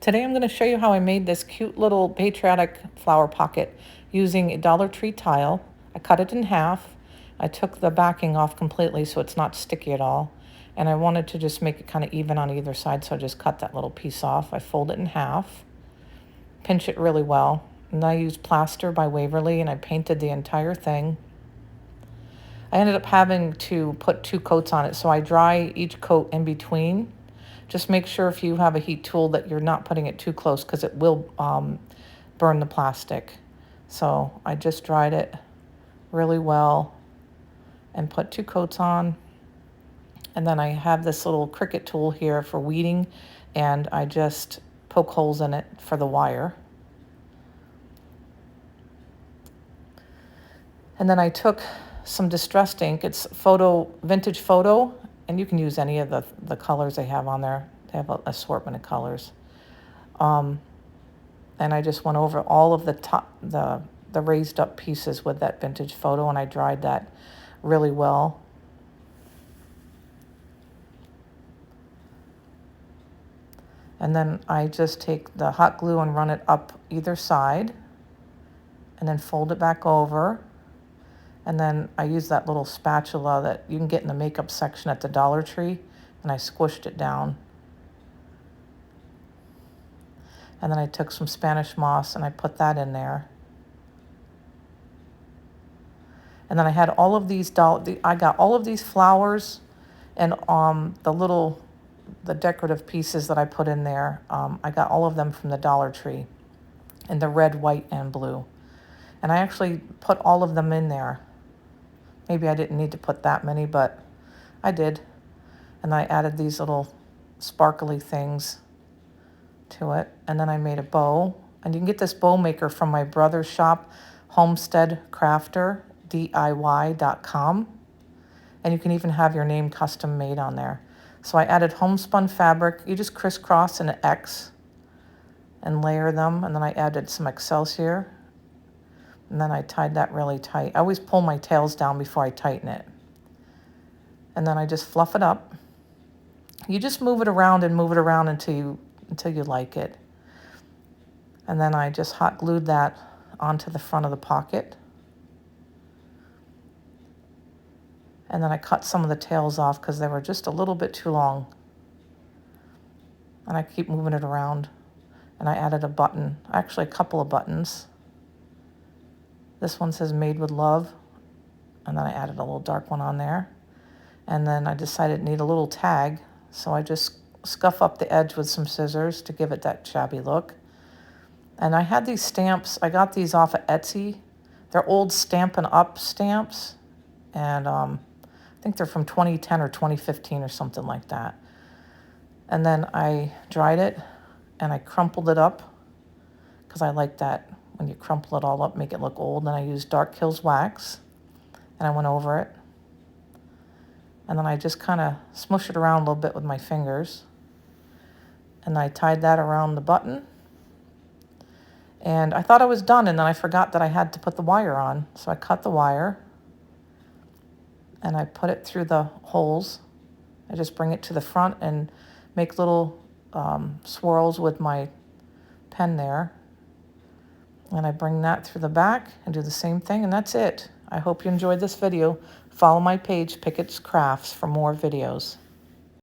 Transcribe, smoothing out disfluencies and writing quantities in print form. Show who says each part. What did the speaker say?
Speaker 1: Today I'm going to show you how I made this cute little patriotic flower pocket using a Dollar Tree tile. I cut it in half. I took the backing off completely so it's not sticky at all. And I wanted to just make it kind of even on either side, so I just cut that little piece off. I fold it in half, pinch it really well. And I used plaster by Waverly and I painted the entire thing. I ended up having to put 2 coats on it, so I dry each coat in between. Just make sure if you have a heat tool that you're not putting it too close because it will burn the plastic. So I just dried it really well and put 2 coats on. And then I have this little Cricut tool here for weeding, and I just poke holes in it for the wire. And then I took some distressed ink. It's vintage photo, and you can use any of the colors they have on there. They have an assortment of colors. And I just went over all of the raised up pieces with that vintage photo, and I dried that really well. And then I just take the hot glue and run it up either side, and then fold it back over. And then I use that little spatula that you can get in the makeup section at the Dollar Tree, and I squished it down. And then I took some Spanish moss and I put that in there. And then I had all of these I got all of these flowers and the decorative pieces that I put in there. I got all of them from the Dollar Tree in the red, white, and blue. And I actually put all of them in there. Maybe I didn't need to put that many, but I did. And I added these little sparkly things to it. And then I made a bow. And you can get this bow maker from my brother's shop, homesteadcrafterdiy.com. And you can even have your name custom made on there. So I added homespun fabric. You just crisscross an X and layer them. And then I added some Excelsior. And then I tied that really tight. I always pull my tails down before I tighten it. And then I just fluff it up. You just move it around and move it around until you like it. And then I just hot glued that onto the front of the pocket. And then I cut some of the tails off because they were just a little bit too long. And I keep moving it around. And I added a button, actually a couple of buttons. This one says Made with Love. And then I added a little dark one on there. And then I decided it needed a little tag. So I just scuff up the edge with some scissors to give it that shabby look. And I had these stamps. I got these off of Etsy. They're old Stampin' Up stamps. And I think they're from 2010 or 2015 or something like that. And then I dried it and I crumpled it up because I like that when you crumple it all up, make it look old. And I used Dark Kills wax and I went over it. And then I just kind of smush it around a little bit with my fingers. And I tied that around the button. And I thought I was done, and then I forgot that I had to put the wire on. So I cut the wire, and I put it through the holes. I just bring it to the front and make little swirls with my pen there. And I bring that through the back and do the same thing, and that's it. I hope you enjoyed this video. Follow my page, Pickett's Crafts, for more videos.